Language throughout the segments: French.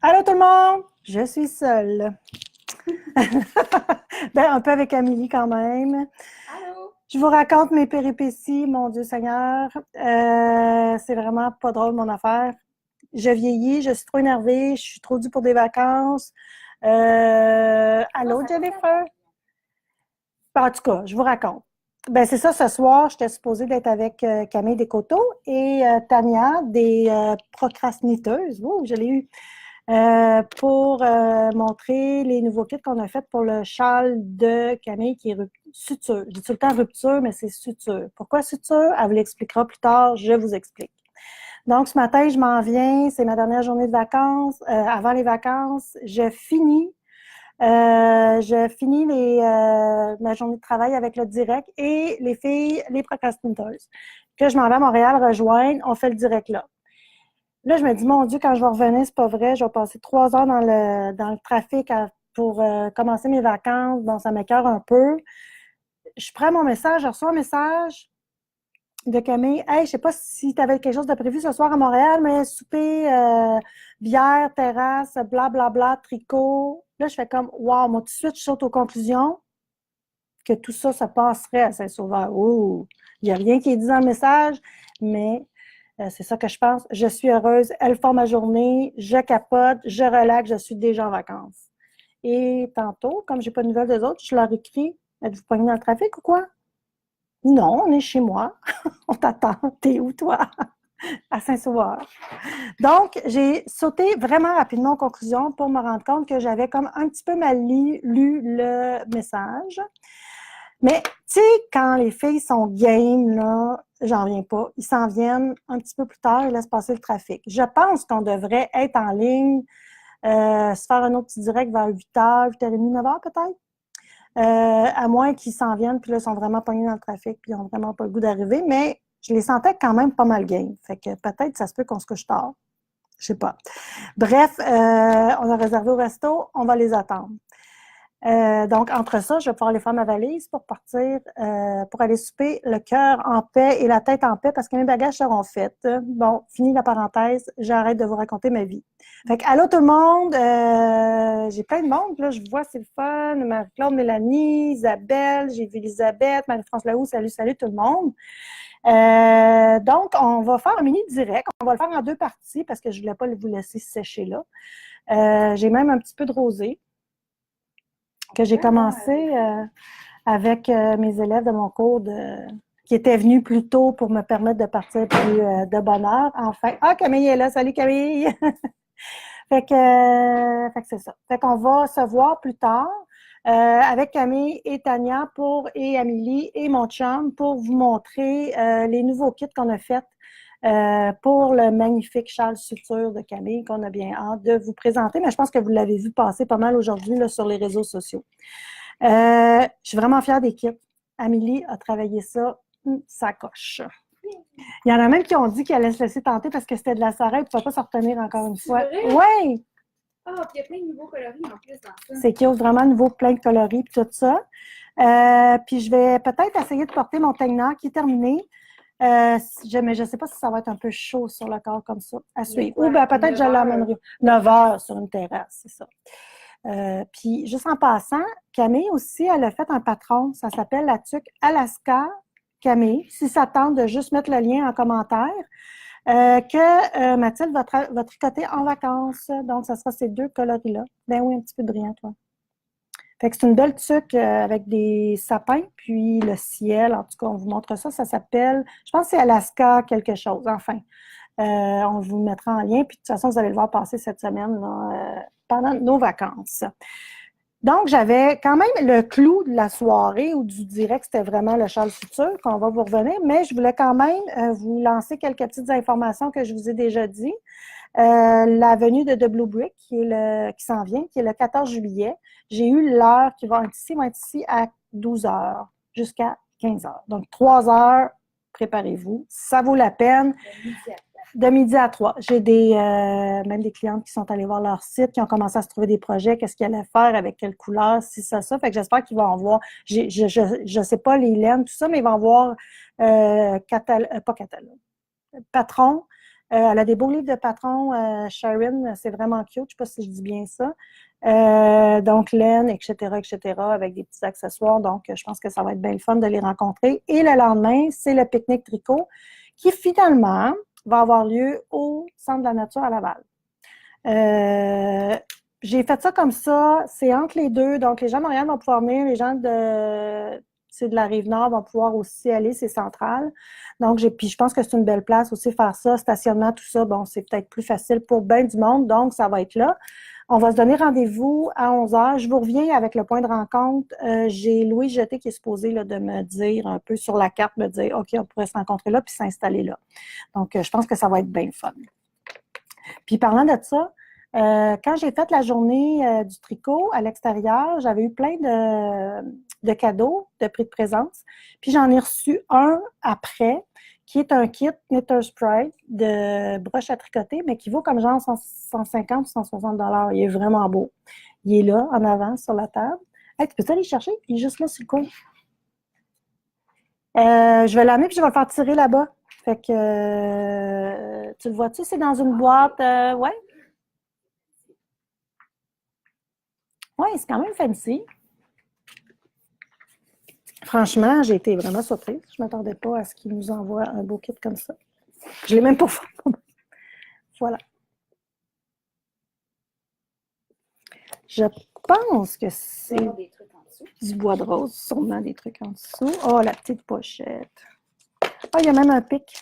Allô tout le monde! Je suis seule. Ben, un peu avec Amélie quand même. Allô? Je vous raconte mes péripéties, mon Dieu Seigneur. C'est vraiment pas drôle mon affaire. Je vieillis, je suis trop énervée, je suis trop due pour des vacances. Toi, Allô ça concerne Jennifer? Ben, en tout cas, je vous raconte. Ben, c'est ça, ce soir, j'étais supposée d'être avec Camille Descoteaux et Tania, des procrastiniteuses. Ouh, je l'ai eu. Pour montrer les nouveaux kits qu'on a fait pour le châle de Camille qui est suture. Je dis tout le temps rupture, mais c'est suture. Pourquoi suture? Elle vous l'expliquera plus tard, je vous explique. Donc, ce matin, je m'en viens, c'est ma dernière journée de vacances. Avant les vacances, je finis ma journée de travail avec le direct et les filles, les procrastinateuses, que je m'en vais à Montréal rejoindre. On fait le direct là. Là, je me dis, mon Dieu, quand je vais revenir, c'est pas vrai. Je vais passer 3 heures dans le trafic pour commencer mes vacances. Bon, ça m'écoeure un peu. Je prends mon message, je reçois un message de Camille. Hey, je sais pas si tu avais quelque chose de prévu ce soir à Montréal, mais souper, bière, terrasse, blablabla, bla, bla, tricot. Là, je fais comme, wow, moi, tout de suite, je saute aux conclusions que tout ça, ça passerait à Saint-Sauveur. Oh, il n'y a rien qui est dit dans le message, mais c'est ça que je pense. Je suis heureuse, elle fait ma journée, je capote, je relaxe, je suis déjà en vacances. Et tantôt, comme j'ai pas de nouvelles des autres, je leur écris, êtes-vous pogné dans le trafic ou quoi? Non, on est chez moi. On t'attend. T'es où, toi? À Saint-Sauveur. Donc, j'ai sauté vraiment rapidement en conclusion pour me rendre compte que j'avais comme un petit peu mal lu le message. Mais, tu sais, quand les filles sont game, là, j'en reviens pas. Ils s'en viennent un petit peu plus tard, ils laissent passer le trafic. Je pense qu'on devrait être en ligne, se faire un autre petit direct vers 8h, 8h30, 9h peut-être. À moins qu'ils s'en viennent, puis là, ils sont vraiment pognés dans le trafic, puis ils n'ont vraiment pas le goût d'arriver. Mais je les sentais quand même pas mal game. Fait que peut-être ça se peut qu'on se couche tard. Je sais pas. Bref, on a réservé au resto, on va les attendre. Donc, entre ça, je vais pouvoir aller faire ma valise pour partir, pour aller souper le cœur en paix et la tête en paix parce que mes bagages seront faits. Bon, fini la parenthèse, j'arrête de vous raconter ma vie. Fait que, allô tout le monde, j'ai plein de monde, là, je vous vois, c'est le fun, Marie-Claude, Mélanie, Isabelle, j'ai vu Elisabeth, Marie-France Lahou, salut, salut tout le monde. Donc, on va faire un mini direct, on va le faire en 2 parties parce que je ne voulais pas vous laisser sécher là. J'ai même un petit peu de rosé que j'ai commencé avec mes élèves de mon cours qui étaient venus plus tôt pour me permettre de partir plus de bonne heure. Enfin, ah, Camille est là. Salut Camille! Fait que c'est ça. Fait qu'on va se voir plus tard avec Camille et Tania et Amélie et mon chum pour vous montrer les nouveaux kits qu'on a faits pour le magnifique châle suture de Camille qu'on a bien hâte de vous présenter. Mais je pense que vous l'avez vu passer pas mal aujourd'hui là, sur les réseaux sociaux. Je suis vraiment fière des kits. Amélie a travaillé ça, ça coche. Il y en a même qui ont dit qu'elle allait se laisser tenter parce que c'était de la soirée et ne pouvait pas s'en retenir encore une fois. Oui! Ah, puis il y a plein de nouveaux coloris en plus dans ça. C'est cute, vraiment nouveau, plein de coloris et tout ça. Puis je vais peut-être essayer de porter mon teigneur qui est terminé. Mais je ne sais pas si ça va être un peu chaud sur le corps comme ça, à suivre. Ou bien peut-être je l'emmènerai 9 heures sur une terrasse, c'est ça. Puis, juste en passant, Camille aussi, elle a fait un patron. Ça s'appelle la tuque Alaska Camille. Si ça tente de juste mettre le lien en commentaire, que Mathilde va tricoter en vacances. Donc, ça sera ces 2 coloris-là. Ben oui, un petit peu brillant, toi. Fait que c'est une belle tuque avec des sapins, puis le ciel. En tout cas, on vous montre ça. Ça s'appelle, je pense que c'est Alaska quelque chose. Enfin, on vous le mettra en lien. Puis de toute façon, vous allez le voir passer cette semaine là, pendant nos vacances. Donc, j'avais quand même le clou de la soirée ou du direct, c'était vraiment le châle futur qu'on va vous revenir, mais je voulais quand même vous lancer quelques petites informations que je vous ai déjà dit. La venue de The Blue Brick qui s'en vient, qui est le 14 juillet. J'ai eu l'heure qui va être ici à 12 heures jusqu'à 15 heures. Donc, 3 heures, préparez-vous. Ça vaut la peine. De midi à 3. J'ai même des clientes qui sont allées voir leur site, qui ont commencé à se trouver des projets, qu'est-ce qu'ils allaient faire, avec quelle couleur, si ça. Fait que j'espère qu'ils vont en voir. Je sais pas les laines, tout ça, mais ils vont voir pas catalogue. Patron, Elle a des beaux livres de patron, Sharon, c'est vraiment cute, je ne sais pas si je dis bien ça. Donc, laine, etc., avec des petits accessoires. Donc, je pense que ça va être bien le fun de les rencontrer. Et le lendemain, c'est le pique-nique tricot qui, finalement, va avoir lieu au Centre de la nature à Laval. J'ai fait ça comme ça, c'est entre les deux. Donc, les gens de Montréal vont pouvoir venir, les gens de la Rive-Nord vont pouvoir aussi aller, c'est central. Donc, puis je pense que c'est une belle place aussi faire ça, stationnement, tout ça. Bon, c'est peut-être plus facile pour bien du monde, donc ça va être là. On va se donner rendez-vous à 11 heures. Je vous reviens avec le point de rencontre. J'ai Louis Jeté qui est supposé là, de me dire un peu sur la carte, me dire, OK, on pourrait se rencontrer là puis s'installer là. Donc, je pense que ça va être bien fun. Puis parlant de ça, quand j'ai fait la journée du tricot à l'extérieur, j'avais eu plein de cadeaux, de prix de présence. Puis j'en ai reçu un après, qui est un kit Knitter's Pride de broche à tricoter, mais qui vaut comme genre 150 ou 160 $. Il est vraiment beau. Il est là, en avant, sur la table. Hey, tu peux aller le chercher? Il est juste là sur le coin. Je vais l'amener puis je vais le faire tirer là-bas. Fait que, tu le vois-tu, c'est dans une boîte, ouais? Oui, c'est quand même fancy. Franchement, j'ai été vraiment surprise. Je ne m'attendais pas à ce qu'ils nous envoient un beau kit comme ça. Je ne l'ai même pas fait. Voilà. Je pense que c'est du bois de rose, sûrement des trucs en dessous. Oh, la petite pochette. Ah, il y a même un pic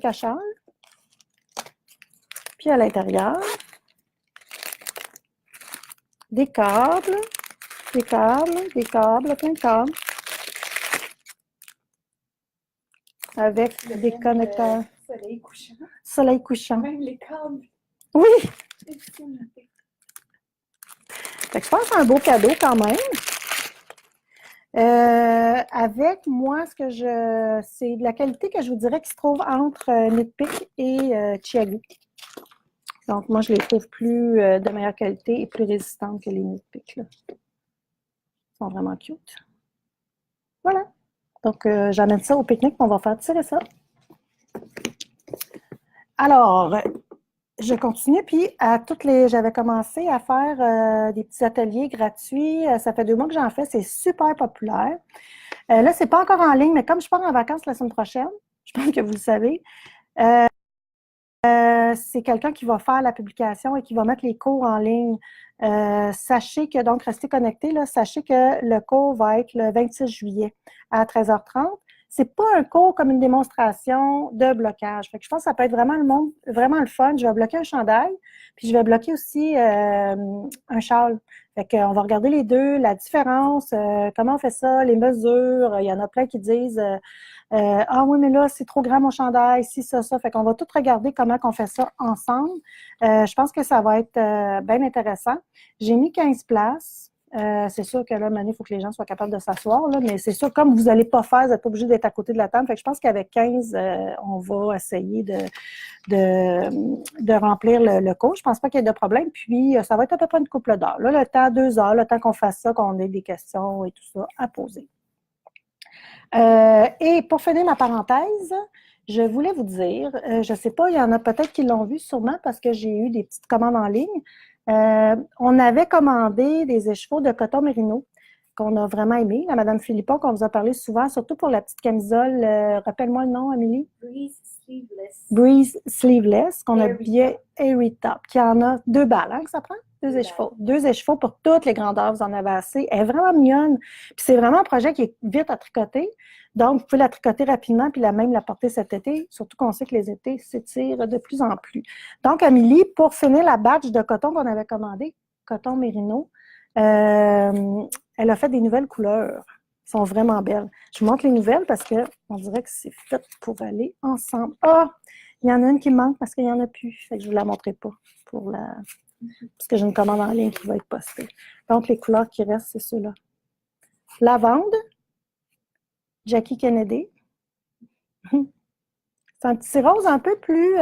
à châle. Puis à l'intérieur, des câbles, plein de câbles. Avec des connecteurs. Soleil couchant. Même les câbles. Oui! Fait que je pense que c'est un beau cadeau quand même. Avec moi, c'est de la qualité que je vous dirais qui se trouve entre Knit-Pick et Chiago. Donc, moi, je les trouve plus de meilleure qualité et plus résistantes que les Knit-Pick. Ils sont vraiment cute. Voilà. Donc, j'amène ça au pique-nique, on va faire tirer ça. Alors, je continue, puis j'avais commencé à faire des petits ateliers gratuits. Ça fait 2 mois que j'en fais, c'est super populaire. Là, c'est pas encore en ligne, mais comme je pars en vacances la semaine prochaine, je pense que vous le savez, c'est quelqu'un qui va faire la publication et qui va mettre les cours en ligne. Sachez que, donc, restez connectés, là, sachez que le cours va être le 26 juillet à 13h30. C'est pas un cours comme une démonstration de blocage. Fait que je pense que ça peut être vraiment le fun. Je vais bloquer un chandail, puis je vais bloquer aussi un châle. Fait qu'on va regarder les deux, la différence, comment on fait ça, les mesures. Il y en a plein qui disent ah oui, mais là, c'est trop grand mon chandail, ci, ça. Fait qu'on va tout regarder comment on fait ça ensemble. Je pense que ça va être bien intéressant. J'ai mis 15 places. C'est sûr que là, il faut que les gens soient capables de s'asseoir, là, mais c'est sûr, comme vous n'allez pas faire, vous n'êtes pas obligé d'être à côté de la table. Fait que je pense qu'avec 15, on va essayer de remplir le cours. Je ne pense pas qu'il y ait de problème. Puis, ça va être à peu près une couple d'heures. Là, le temps, 2 heures, le temps qu'on fasse ça, qu'on ait des questions et tout ça à poser. Et pour finir ma parenthèse, je voulais vous dire, je ne sais pas, il y en a peut-être qui l'ont vu sûrement parce que j'ai eu des petites commandes en ligne. On avait commandé des écheveaux de coton mérino qu'on a vraiment aimé. La Madame Philippon, qu'on vous a parlé souvent, surtout pour la petite camisole. Rappelle-moi le nom, Amélie? Breeze Sleeveless. Breeze Sleeveless, qu'on a bien Airy Top, qui en a 2 balles, hein, que ça prend? 2 écheveaux. 2 écheveaux pour toutes les grandeurs, vous en avez assez. Elle est vraiment mignonne. Puis c'est vraiment un projet qui est vite à tricoter. Donc, vous pouvez la tricoter rapidement puis même la porter cet été, surtout qu'on sait que les étés s'étirent de plus en plus. Donc, Amélie, pour finir la batch de coton qu'on avait commandé, coton mérino, elle a fait des nouvelles couleurs. Elles sont vraiment belles. Je vous montre les nouvelles parce qu'on dirait que c'est fait pour aller ensemble. Ah! Il y en a une qui me manque parce qu'il n'y en a plus. Fait que je ne vous la montrerai pas parce que j'ai une commande en ligne qui va être postée. Donc, les couleurs qui restent, c'est ceux-là. Lavande, Jackie Kennedy. C'est un petit rose un peu plus,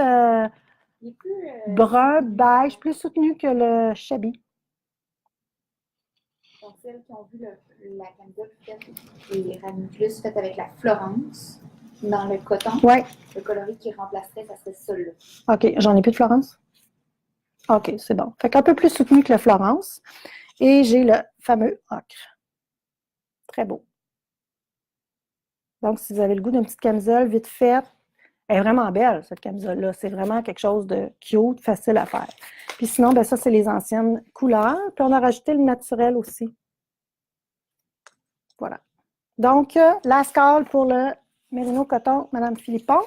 brun, beige, plus soutenu que le Shabby. Pour celles qui ont vu la camisole faite et Rami Plus faite avec la Florence. Dans le coton, Oui. le coloris qui remplacerait, ça serait celui-là. OK. J'en ai plus de Florence? OK, c'est bon. Fait qu'un peu plus soutenu que le Florence. Et j'ai le fameux ocre. Très beau. Donc, si vous avez le goût d'une petite camisole vite faite, elle est vraiment belle, cette camisole-là. C'est vraiment quelque chose de cute, facile à faire. Puis sinon, ben ça, c'est les anciennes couleurs. Puis on a rajouté le naturel aussi. Voilà. Donc, la scale pour le Mérino Coton, Madame Philippon,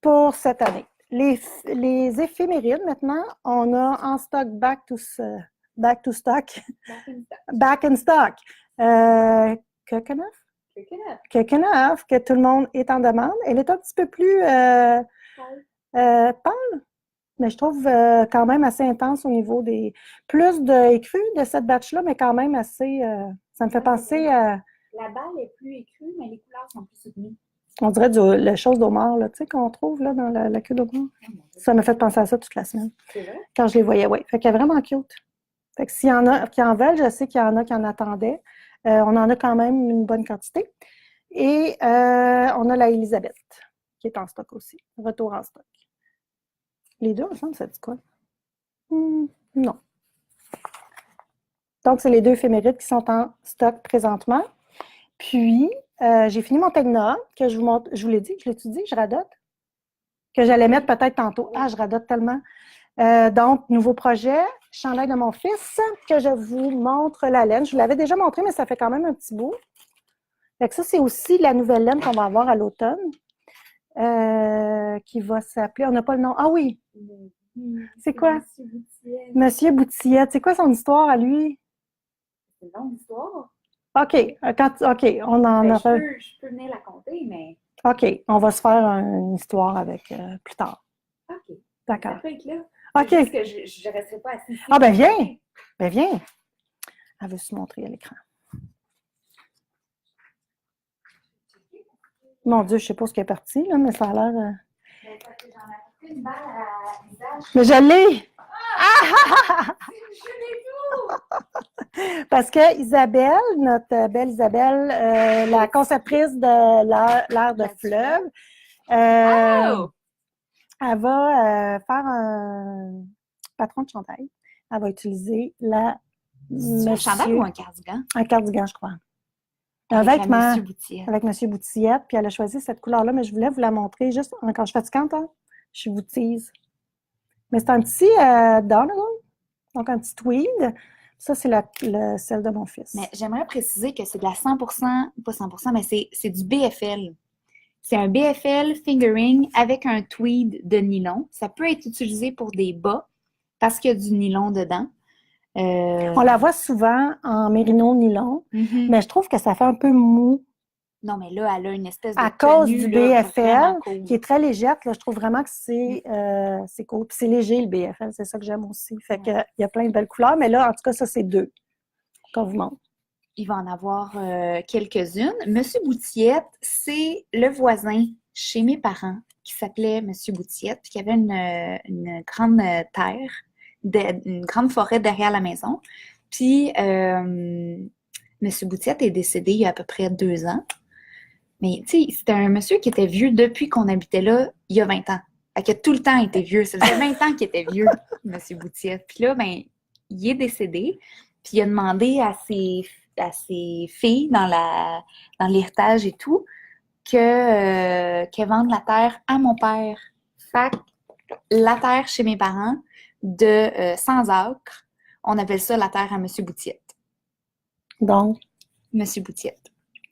pour cette année. Les éphémérides, maintenant, on a en stock back to stock. Back in stock. Back in stock. Coconut? Coconut. Coconut, que tout le monde est en demande. Elle est un petit peu plus pâle, mais je trouve quand même assez intense au niveau des... Plus d'écru de cette batch-là, mais quand même assez... ça me fait penser à... La balle est plus écrue, mais les couleurs sont plus soutenues. On dirait la chose d'Omar, là, tu sais, qu'on trouve là, dans la queue d'Omar. Ça m'a fait penser à ça toute la semaine. C'est vrai? Quand je les voyais, oui. Fait qu'elle est vraiment cute. Fait que s'il y en a qui en veulent, je sais qu'il y en a qui en attendaient. On en a quand même une bonne quantité. Et on a la Elisabeth, qui est en stock aussi. Retour en stock. Les deux ensemble, ça dit quoi? Non. Donc, c'est les deux éphémérides qui sont en stock présentement. Puis, j'ai fini mon Tegna, que je vous montre. Je vous l'ai dit, je l'ai-tu dit, je radote? Que j'allais mettre peut-être tantôt. Ah, je radote tellement. Donc, nouveau projet, chandail de mon fils, que je vous montre la laine. Je vous l'avais déjà montré, mais ça fait quand même un petit bout. Fait que ça, c'est aussi la nouvelle laine qu'on va avoir à l'automne, qui va s'appeler, on n'a pas le nom. Ah oui! C'est quoi? Monsieur Boutillette. Monsieur Boutillette. C'est quoi son histoire à lui? C'est une longue histoire. OK. OK, on en Ben, a... je peux venir la compter, mais... OK, on va se faire une histoire avec plus tard. OK. D'accord. Ça peut être là. OK. C'est juste que je ne resterai pas assise ici. Ah, ben viens! Ben viens! Elle veut se montrer à l'écran. Mon Dieu, je ne sais pas ce qui est parti, là, mais ça a l'air... Ben, parce que j'en ai apporté une balle à visage. Mais je l'ai! Je l'ai tout! Parce que Isabelle, notre belle Isabelle, la conceptrice de l'Air de fleuve, elle va faire un patron de chandail. Elle va utiliser C'est un chandail ou un cardigan? Un cardigan, je crois. Avec Un vêtement Monsieur Boutillette. avec M. Boutillette, puis elle a choisi cette couleur-là, mais je voulais vous la montrer juste quand je suis fatigante, hein? Je vous tease. Mais c'est un petit Donald, donc un petit tweed. Ça, c'est celle de mon fils. Mais j'aimerais préciser que c'est de la 100%, pas 100%, mais c'est du BFL. C'est un BFL fingering avec un tweed de nylon. Ça peut être utilisé pour des bas parce qu'il y a du nylon dedans. On la voit souvent en mérino nylon, mais je trouve que ça fait un peu mou. Non, mais là, elle a une espèce de À cause tenue, du là, BFL, vraiment cool. qui est très légère, là, je trouve vraiment que c'est cool. Puis c'est léger, le BFL, c'est ça que j'aime aussi. Fait que, il y a plein de belles couleurs, mais là, en tout cas, ça, c'est deux qu'on vous montre. Il va en avoir quelques-unes. Monsieur Boutillette, c'est le voisin chez mes parents qui s'appelait Monsieur Boutillette, puis qui avait une grande terre, une grande forêt derrière la maison. Puis, Monsieur Boutillette est décédé il y a à peu près 2 ans. Mais, tu sais, c'était un monsieur qui était vieux depuis qu'on habitait là il y a 20 ans. Fait qu'il a tout le temps été vieux. Ça faisait 20 ans qu'il était vieux, Monsieur Boutillette. Puis là, ben, il est décédé. Puis il a demandé à ses filles dans l'héritage et tout qu'elles vendent la terre à mon père. Fait que la terre chez mes parents de 100 acres, on appelle ça la terre à Monsieur Boutillette. Donc, Monsieur Boutillette.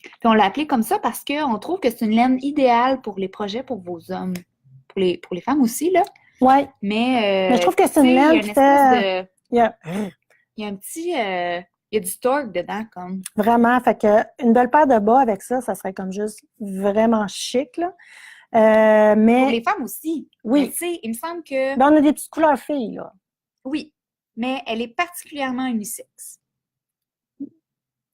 Puis on l'a appelé comme ça parce qu'on trouve que c'est une laine idéale pour les projets pour vos hommes. Pour les femmes aussi, là. ouais. Mais je trouve que c'est une laine qui fait... Il y a un petit... il y a du torque dedans, comme. Vraiment, fait que une belle paire de bas avec ça, ça serait comme juste vraiment chic, là. Mais... Pour les femmes aussi. Oui. Mais tu sais, il me semble que... Ben, on a des petites couleurs filles, là. Oui, mais elle est particulièrement unisexe.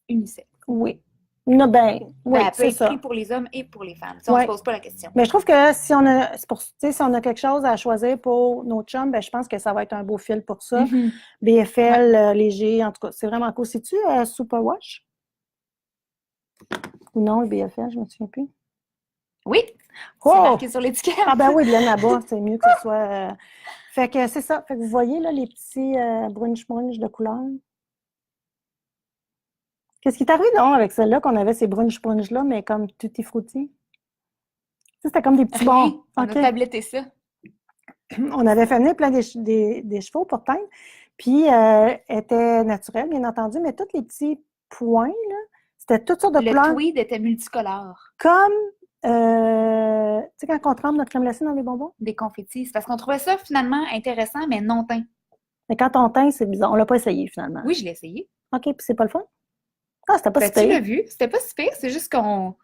Unisexe. Oui. Non, ben, oui, elle peut c'est être ça. prise pour les hommes et pour les femmes. On ne se pose pas la question. Mais je trouve que si on a quelque chose à choisir pour nos chums, ben, je pense que ça va être un beau fil pour ça. BFL, léger, en tout cas, c'est vraiment cool. C'est-tu Superwash? Ou non, le BFL, je ne me souviens plus. Oui, c'est Oh! marqué sur l'étiquette. Ah ben oui, bien là-bas, c'est mieux que ce soit... Fait que c'est ça. Fait que vous voyez, là, les petits brunch-brunch de couleur. Qu'est-ce qui est arrivé, non, avec celle-là, qu'on avait ces brunch-brunch-là, mais comme tutti frutti? Ça, c'était comme des petits Rien, bons. on OK. a tabletté ça. On avait fait venir plein des chevaux pour teindre, puis étaient naturels, bien entendu, mais tous les petits points, là, c'était toutes sortes de Le couleurs. tweed était multicolore. Comme, tu sais, quand on trempe notre crème glacée dans les bonbons? Des confettis. C'est parce qu'on trouvait ça finalement intéressant, mais non teint. Mais quand on teint, c'est bizarre. On l'a pas essayé, finalement. Oui, je l'ai essayé. OK, puis c'est pas le fun? Ah, c'était pas Ben, si tu l'as pire. vu, c'était pas si pire, c'est juste qu'on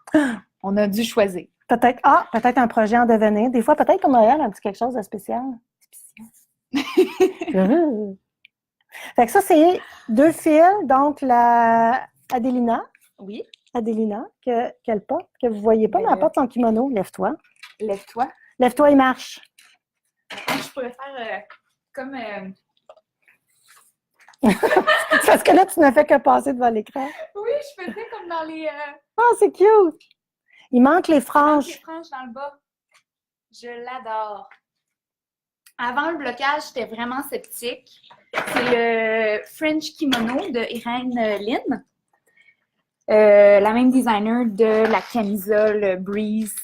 a dû choisir. Peut-être un projet en devenir. Des fois, peut-être qu'on Noël, un petit quelque chose de spécial. Fait que ça, c'est 2 fils. Donc, la Adélina, Oui, qu'elle porte, que vous voyez pas, Ben mais elle là. porte son kimono. Lève-toi. lève-toi. Lève-toi et marche. Je pourrais faire comme... C'est parce que là, tu n'as fait que passer devant l'écran. Oui, je faisais comme dans les... Oh, c'est cute! Il manque les les franges. franges dans le bas. Je l'adore. Avant le blocage, j'étais vraiment sceptique. C'est le French Kimono de Irène Lynn. La même designer de la camisole Breeze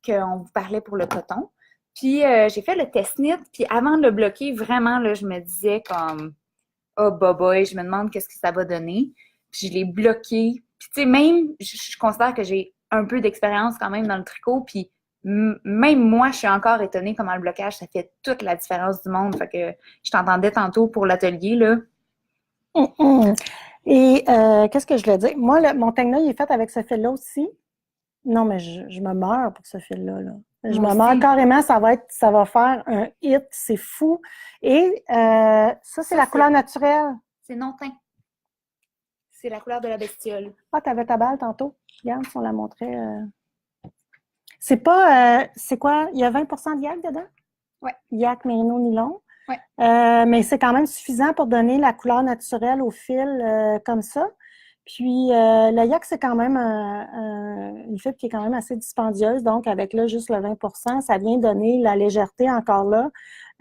qu'on vous parlait pour le coton. Puis j'ai fait le test knit, puis avant de le bloquer, vraiment, là, je me disais comme « Oh, boy, je me demande qu'est-ce que ça va donner. » Puis je l'ai bloqué. Puis tu sais, même, je considère que j'ai un peu d'expérience quand même dans le tricot, puis même moi, je suis encore étonnée comment le blocage, ça fait toute la différence du monde. Fait que je t'entendais tantôt pour l'atelier, là. Et qu'est-ce que je voulais dire? Moi, mon tegna, il est fait avec ce fil-là aussi. Non, mais je me meurs pour ce fil-là. Là. Je Moi me meurs aussi. carrément. Ça va faire un hit. C'est fou. Et ça, c'est la couleur naturelle. C'est non teint. C'est la couleur de la bestiole. Ah, t'avais ta balle tantôt. Regarde, si on la montrait. C'est pas... c'est quoi? Il y a 20 de yak dedans? Oui. Yak, mérino, nylon. Oui. Mais c'est quand même suffisant pour donner la couleur naturelle au fil comme ça. Puis, le yak, c'est quand même une fibre qui est quand même assez dispendieuse. Donc, avec là, juste le 20 ça vient donner la légèreté encore là.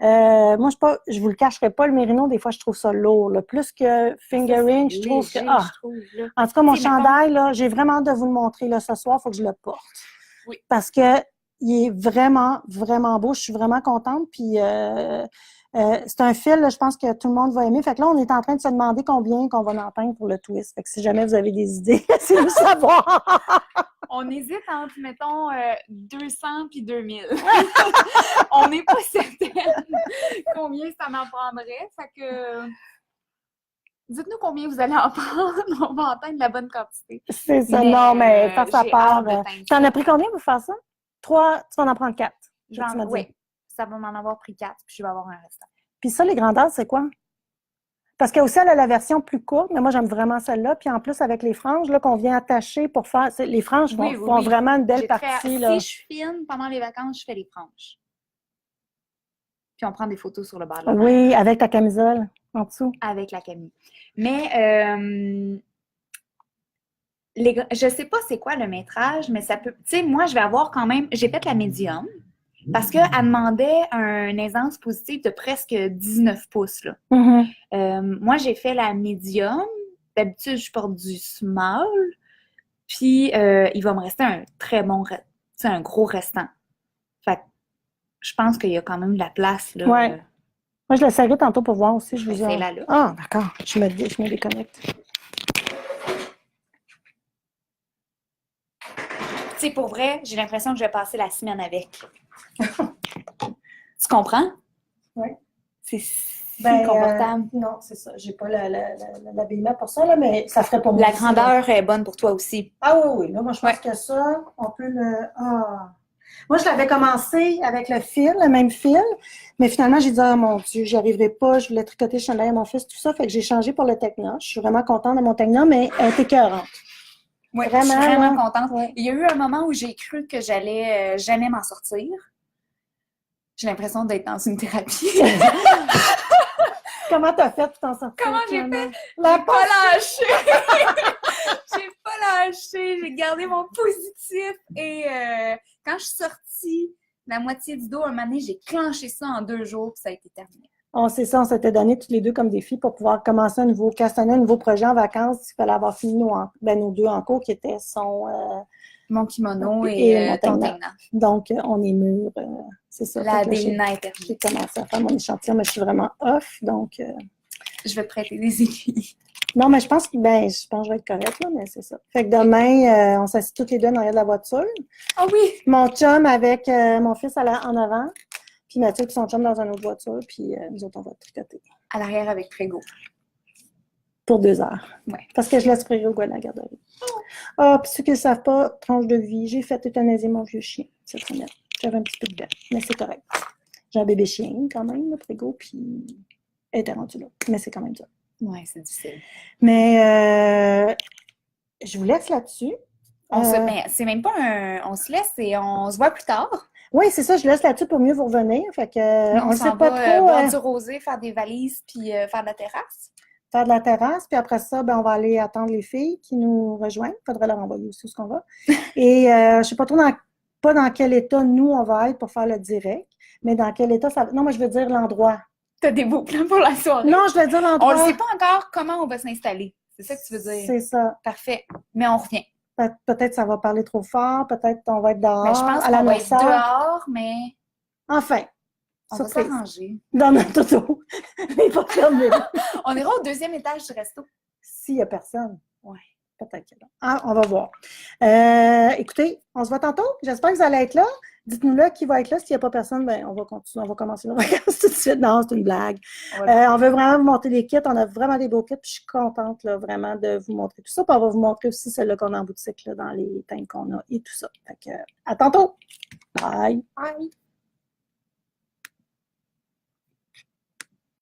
Moi, je vous le cacherai pas, le mérino, des fois, je trouve ça lourd. Là. Plus que fingering, je trouve que... Ah! Je trouve, là. En tout cas, mon T'sais, chandail, là, j'ai vraiment hâte de vous le montrer là, ce soir. Il faut que je le porte. Oui. Parce que il est vraiment, vraiment beau. Je suis vraiment contente. Puis, c'est un fil, là, je pense que tout le monde va aimer. Fait que là, on est en train de se demander combien qu'on va en peindre pour le twist. Fait que si jamais vous avez des idées, laissez-nous savoir. On hésite entre, mettons, 200 puis 2000. On n'est pas certaine combien ça m'en prendrait. Fait que... Dites-nous combien vous allez en prendre. On va en teindre la bonne quantité. C'est ça. Non, mais faire ça j'ai part. hâte de teindre T'en ça. as pris combien pour faire ça? 3, tu vas en prendre 4. Oui, ça va m'en avoir pris 4, puis je vais avoir un restant. Puis ça, les grandeurs, c'est quoi? Parce qu'aussi, elle a la version plus courte, mais moi, j'aime vraiment celle-là. Puis en plus, avec les franges là, qu'on vient attacher pour faire... Les franges font vraiment une belle partie. Là. Si je filme pendant les vacances, je fais les franges. Puis on prend des photos sur le bord de la mer. Oui, avec ta camisole en dessous. Avec la Camille. Mais je sais pas c'est quoi le métrage, mais ça peut... Tu sais, moi, je vais avoir quand même... J'ai fait la médium parce qu'elle demandait une aisance positive de presque 19 pouces. Là. Mm-hmm. Moi, j'ai fait la médium. D'habitude, je porte du small. Puis, il va me rester un très bon... Tu sais, un gros restant. Fait que je pense qu'il y a quand même de la place. Là. Ouais. Moi, je l'essaierai tantôt pour voir aussi. C'est là. Ah, d'accord. Je me déconnecte. Tu sais, pour vrai, j'ai l'impression que je vais passer la semaine avec. Tu comprends? Oui. C'est si confortable. Non, c'est ça. J'ai pas l'habillement pour ça, là, mais ça ferait pour moi. La grandeur est bonne pour toi aussi. Ah oui. Là, moi, je pense que ça, on peut le... Ah. Moi, je l'avais commencé avec le même fil, mais finalement, j'ai dit, oh mon Dieu, j'y arriverai pas, je voulais tricoter le chandail à mon fils, tout ça, fait que j'ai changé pour le Tekna. Je suis vraiment contente de mon Tekna, mais elle est écœurante. Oui, je suis vraiment contente. Ouais. Il y a eu un moment où j'ai cru que j'allais jamais m'en sortir. J'ai l'impression d'être dans une thérapie. Comment t'as fait pour t'en sortir? Comment j'ai fait? La J'ai pas lâché! J'ai pas lâché, j'ai gardé mon positif. Et quand je suis sortie, la moitié du dos, un moment donné, j'ai clenché ça en 2 jours, puis ça a été terminé. On sait ça, on s'était donné toutes les deux comme défi pour pouvoir commencer castonner un nouveau projet en vacances. Il fallait avoir fini nos 2 en cours qui étaient mon kimono et et ton Tegna. Donc, on est mûr. C'est ça. La Délina est terminée. J'ai commencé à faire mon échantillon, mais je suis vraiment off. Donc, je vais te prêter des aiguilles. Non, mais je pense que je vais être correcte, là, mais c'est ça. Fait que demain, on s'assied toutes les deux en arrière de la voiture. Ah oui! Mon chum avec mon fils en avant, puis Mathieu et son chum dans une autre voiture, puis nous autres, on va tricoter. À l'arrière avec Prégo. Pour 2 heures. Ouais. Parce que je laisse Prégo à la garderie. Ah, puis ceux qui ne le savent pas, tranche de vie, j'ai fait euthanasier mon vieux chien cette semaine. J'avais un petit peu de dents, mais c'est correct. J'ai un bébé chien quand même, le Prégo, puis elle était rendue là. Mais c'est quand même ça. Oui, c'est difficile. Mais je vous laisse là-dessus. Mais c'est même pas on se laisse et on se voit plus tard. Oui, c'est ça, je laisse là-dessus pour mieux vous revenir. Fait que, on ne sait pas trop. Boire du rosé, faire des valises, puis faire de la terrasse. Faire de la terrasse, puis après ça, on va aller attendre les filles qui nous rejoignent. Il faudrait leur envoyer aussi ce qu'on va. Et je ne sais pas trop dans quel état nous, on va être pour faire le direct, mais dans quel état ça va. Non, moi, je veux dire l'endroit. Tu as des beaux plans pour la soirée? Non, je veux dire l'endroit. On ne sait pas encore comment on va s'installer. C'est ça que tu veux dire? C'est ça. Parfait. Mais on revient. Peut-être ça va parler trop fort, peut-être on va être dehors. Mais je pense qu'on va être dehors, mais... Enfin. On va s'arranger. Dans notre auto. Mais pas fermé. On ira au 2e étage du resto. S'il n'y a personne. Oui. Peut-être que non. On va voir. Écoutez, on se voit tantôt. J'espère que vous allez être là. Dites-nous là qui va être là. S'il n'y a pas personne, on va continuer. On va commencer nos vacances tout de suite. Non, c'est une blague. On veut vraiment vous montrer les kits. On a vraiment des beaux kits. Puis je suis contente là, vraiment de vous montrer tout ça. Puis on va vous montrer aussi celle-là qu'on a en boutique là, dans les teintes qu'on a et tout ça. Fait que, à tantôt. Bye. Bye.